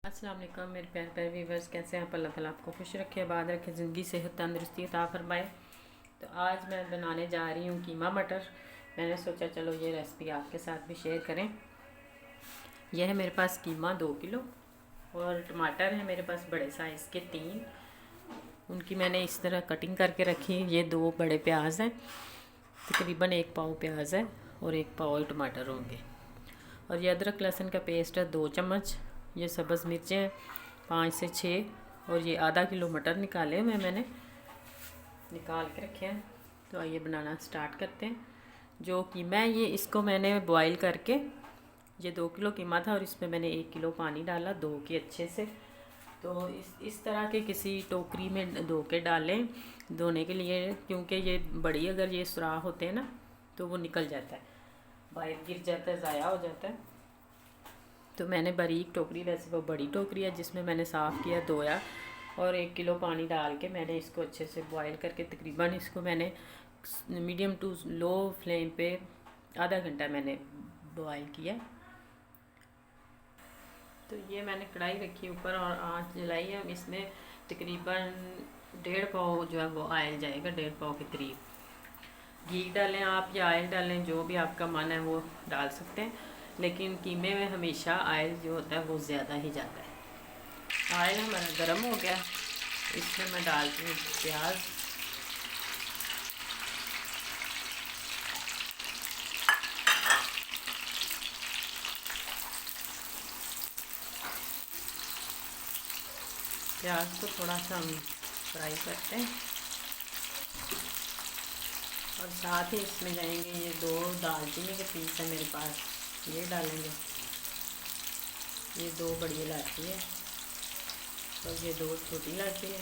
अस्सलाम वालेकुम मेरे प्यारे प्यारे व्यूवर्स, कैसे हैं आप? अल्लाह ताला आपको खुश रखे, आबाद रखे, ज़िंदगी सेहत तंदुरुस्ती अता फरमाए। तो आज मैं बनाने जा रही हूँ कीमा मटर। मैंने सोचा चलो ये रेसिपी आपके साथ भी शेयर करें। यह है मेरे पास कीमा 2 किलो और टमाटर है मेरे पास बड़े साइज़ के 3। उनकी मैंने इस तरह कटिंग करके रखी। ये 2 बड़े प्याज हैं, तकरीबन 1 पाव प्याज है और 1 पाव टमाटर होंगे। और ये अदरक लहसुन का पेस्ट है 2 चम्मच। ये सब्ज़ मिर्चें हैं 5 से 6 और ये आधा किलो मटर निकाले हुए मैंने निकाल के रखे हैं। तो आइए बनाना स्टार्ट करते हैं। जो कीमा है ये इसको मैंने बॉईल करके, ये 2 किलो कीमा था और इसमें मैंने 1 किलो पानी डाला, धो के अच्छे से। तो इस तरह के किसी टोकरी में धो के डालें धोने के लिए, क्योंकि ये बड़ी अगर ये सुराख होते हैं ना तो वो निकल जाता है, बाहर गिर जाता है, ज़ाया हो जाता है। तो मैंने बारीक टोकरी, वैसे वो बड़ी टोकरी है जिसमें मैंने साफ़ किया, धोया और 1 किलो पानी डाल के मैंने इसको अच्छे से बॉईल करके, तकरीबन इसको मैंने मीडियम टू लो फ्लेम पे आधा घंटा मैंने बॉईल किया। तो ये मैंने कढ़ाई रखी ऊपर और आँच जलाई है। इसमें तकरीबन 1.5 पाव जो है वो ऑयल जाएगा, 1.5 पाव के करीब। घी डालें आप या ऑयल डालें, जो भी आपका मन है वो डाल सकते हैं, लेकिन कीमे में हमेशा ऑयल जो होता है वो ज़्यादा ही जाता है। ऑयल हमारा गर्म हो गया, इसमें मैं डालती हूँ प्याज। प्याज को थोड़ा सा हम फ्राई करते हैं और साथ ही इसमें जाएंगे ये 2 दालचीनी के पीस है मेरे पास, ये डालेंगे। ये 2 बड़ी इलायची है और ये 2 छोटी इलायची है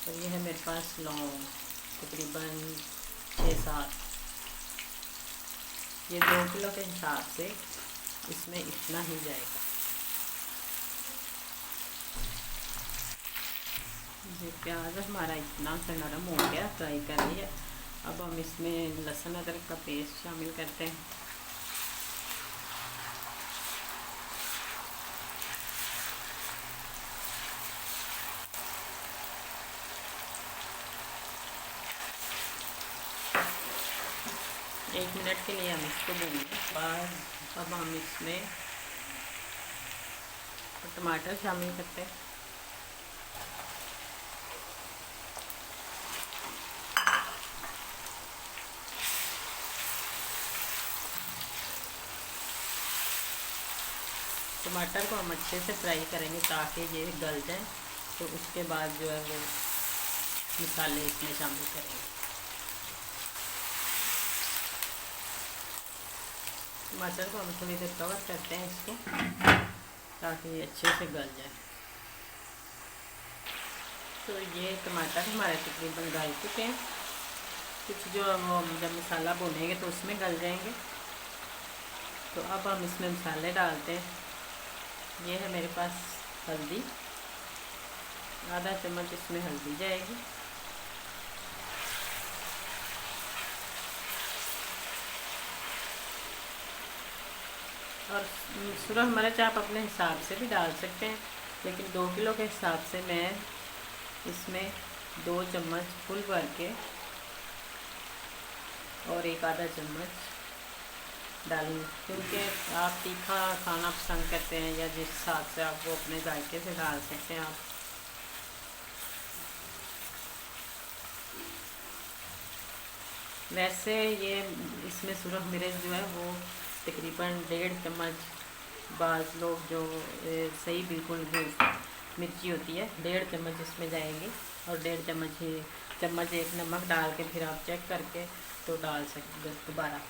और ये है मेरे पास लौंग, तकरीबन 6-7। ये 2 किलो के हिसाब से इसमें इतना ही जाएगा। ये प्याज हमारा इतना सा नरम हो गया, फ्राई कर लिया। अब हम इसमें लहसुन अदरक का पेस्ट शामिल करते हैं। एक मिनट के लिए हम इसको भूनेंगे। बाद अब हम इसमें टमाटर शामिल करते हैं। टमाटर को हम अच्छे से फ्राई करेंगे ताकि ये गल जाए। तो उसके बाद जो है वो मसाले इसमें शामिल करेंगे। टमाटर को हम थोड़ी देर कवर करते हैं इसको, ताकि ये अच्छे से गल जाए। तो ये टमाटर हमारे तकरीबन गल चुके हैं। कुछ जो वो जब मसाला भूनेंगे तो उसमें गल जाएंगे। तो अब हम इसमें मसाले डालते हैं। ये है मेरे पास हल्दी, आधा चम्मच इसमें हल्दी जाएगी। और सुरख मिर्च आप अपने हिसाब से भी डाल सकते हैं, लेकिन 2 किलो के हिसाब से मैं इसमें 2 चम्मच फुल भर के और 1 आधा चम्मच डालूँगी, क्योंकि आप तीखा खाना पसंद करते हैं या जिस हिसाब से आप वो अपने जायके से डाल सकते हैं आप। वैसे ये इसमें सुरख मिर्च जो है वो तकरीबन 1.5 चम्मच, बाज़ लोग जो सही बिल्कुल जो मिर्ची होती है 1.5 चम्मच इसमें जाएगी और 1.5 चम्मच एक नमक डाल के फिर आप चेक करके तो डाल सकते दोबारा।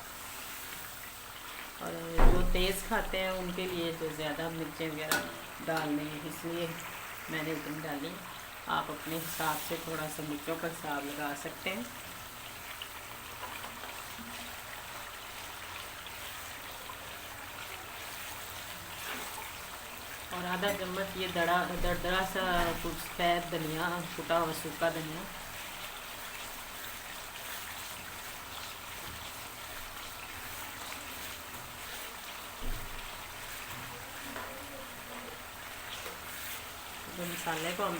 और जो तेज़ खाते हैं उनके लिए तो ज़्यादा मिर्चें वगैरह डालने हैं, इसलिए मैंने इतनी डाली। आप अपने हिसाब से थोड़ा सा मिर्चों का हिसाब लगा सकते हैं। और आधा चम्मच ये दरदरा सा कुछ सफ़ेद धनिया, कुटा हुआ सूखा धनिया। तो मसाले को हम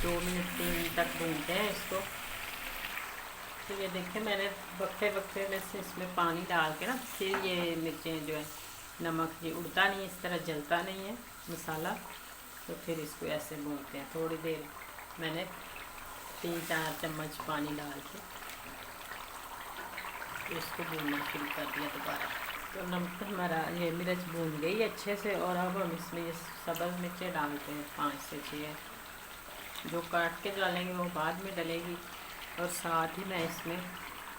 2 मिनट 3 मिनट तक भूनते हैं इसको। तो ये देखिए मैंने वक्फे वक्फे में से इसमें पानी डाल के ना फिर ये मिर्चें जो है, नमक ये उड़ता नहीं, इस तरह जलता नहीं है मसाला। तो फिर इसको ऐसे भूनते हैं थोड़ी देर। मैंने 3-4 चम्मच पानी डाल के तो इसको भूनना शुरू कर दिया दोबारा। तो नमक हमारा ये मिर्च भून गई अच्छे से। और अब हम इसमें ये सब्ज़ मिर्चें डालते हैं 5 से 6, जो काट के डालेंगे वो बाद में डलेगी। और साथ ही मैं इसमें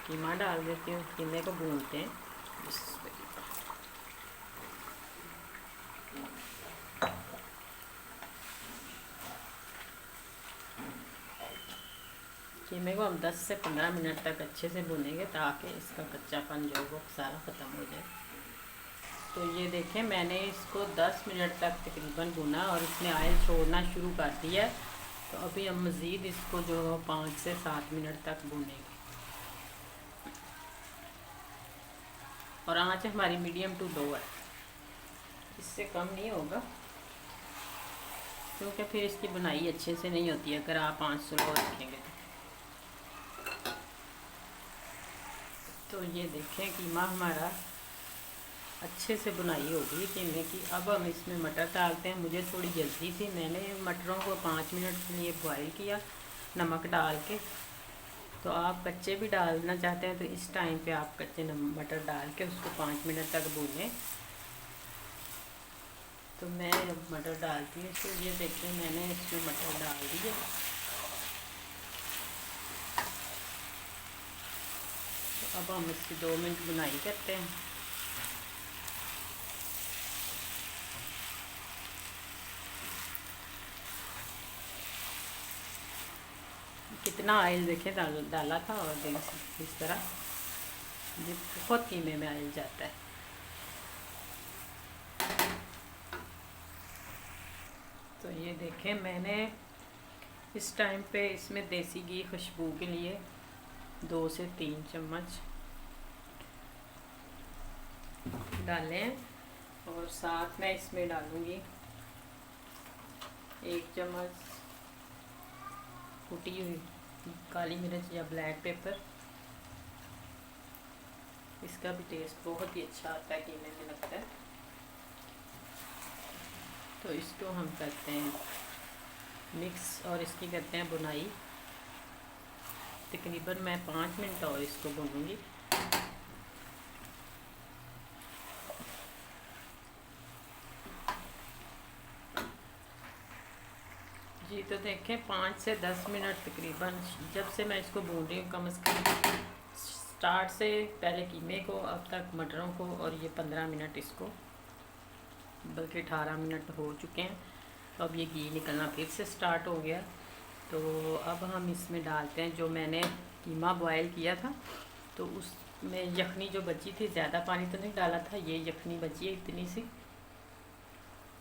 कीमा डाल देती हूँ। कीमे को भूनते हैं इसमें। कीमे को हम 10 से 15 मिनट तक अच्छे से भूनेंगे ताकि इसका कच्चापन जो वो सारा ख़त्म हो जाए। तो ये देखें मैंने इसको 10 मिनट तक तकरीबन भुना और इसने ऑयल छोड़ना शुरू कर दिया है। तो अभी हम मज़ीद इसको जो 5 से 7 मिनट तक भूनेंगे। और आँच हमारी मीडियम टू लो है, इससे कम नहीं होगा, क्योंकि फिर इसकी बुनाई अच्छे से नहीं होती है अगर आप आँच स्लो रखेंगे। तो ये देखें कीमा हमारा अच्छे से बुनाई हो गई कीमे की। अब हम इसमें मटर डालते हैं। मुझे थोड़ी जल्दी थी, मैंने मटरों को 5 मिनट के लिए बॉईल किया नमक डाल के। तो आप कच्चे भी डालना चाहते हैं तो इस टाइम पे आप कच्चे मटर डाल के उसको 5 मिनट तक भूनें। तो मैं मटर डालती हूँ। तो ये देखिए मैंने इसमें मटर डाल दिए। तो अब हम इसकी 2 मिनट बुनाई करते हैं। कितना ऑयल देखें डाला था और इस तरह ये बहुत कीमे में ऑयल जाता है। तो ये देखें मैंने इस टाइम पे इसमें देसी घी खुशबू के लिए 2 से 3 चम्मच डाले हैं। और साथ में इसमें डालूँगी 1 चम्मच कुटी हुई काली मिर्च या ब्लैक पेपर। इसका भी टेस्ट बहुत ही अच्छा आता है कीमे में लगता है। तो इसको हम करते हैं मिक्स और इसकी करते हैं बुनाई। तकरीबन मैं 5 मिनट और इसको भूनूंगी। जी तो देखें 5 से 10 मिनट तकरीबन जब से मैं इसको भून रही हूँ, कम से कम स्टार्ट से पहले कीमे को अब तक मटरों को, और ये 15 मिनट इसको, बल्कि 18 मिनट हो चुके हैं। तो अब ये घी निकलना फिर से स्टार्ट हो गया। तो अब हम इसमें डालते हैं जो मैंने कीमा बॉयल किया था। तो उसमें यखनी जो बची थी, ज़्यादा पानी तो नहीं डाला था, ये यखनी बची है इतनी सी,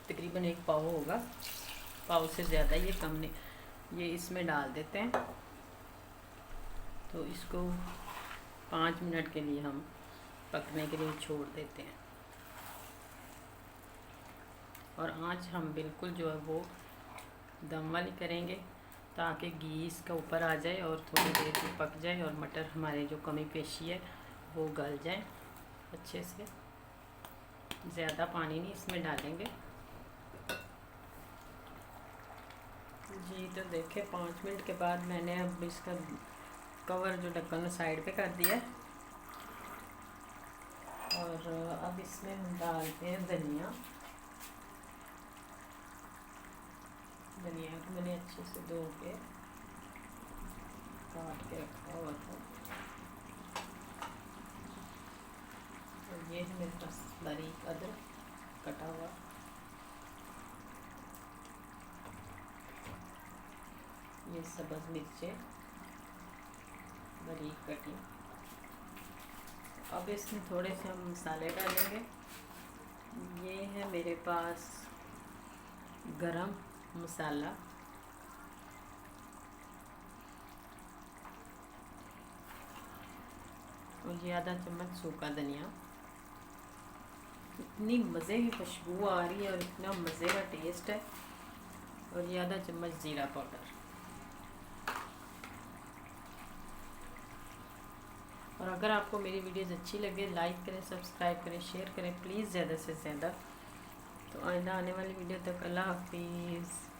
तकरीबन 1 पाव होगा, पाव से ज़्यादा ये कम नहीं, ये इसमें डाल देते हैं। तो इसको 5 मिनट के लिए हम पकने के लिए छोड़ देते हैं। और आँच हम बिल्कुल जो है वो दम वाली करेंगे ताकि घी इसका ऊपर आ जाए और थोड़ी देर में पक जाए और मटर हमारे जो कमी पेशी है वो गल जाए अच्छे से। ज़्यादा पानी नहीं इसमें डालेंगे। जी तो देखें 5 मिनट के बाद मैंने अब इसका कवर जो ढक्कन साइड पे कर दिया। और अब इसमें हम डालते हैं धनिया। धनिया को मैंने अच्छे से धो के काट के रखा हुआ था। और ये है मेरे पास बारीक अदरक कटा हुआ। ये सब्ज़ मिर्चें बारीक कटी। अब इसमें थोड़े से हम मसाले डालेंगे। ये है मेरे पास गरम मसाला, और ये आधा चम्मच सूखा धनिया। इतनी मज़े की खुशबू आ रही है और इतना मज़े का टेस्ट है। और ये आधा चम्मच ज़ीरा पाउडर। और अगर आपको मेरी वीडियोज़ अच्छी लगे लाइक करें, सब्सक्राइब करें, शेयर करें प्लीज़ ज़्यादा से ज़्यादा। तो आइंदा आने वाली वीडियो तक अल्लाह हाफिज़।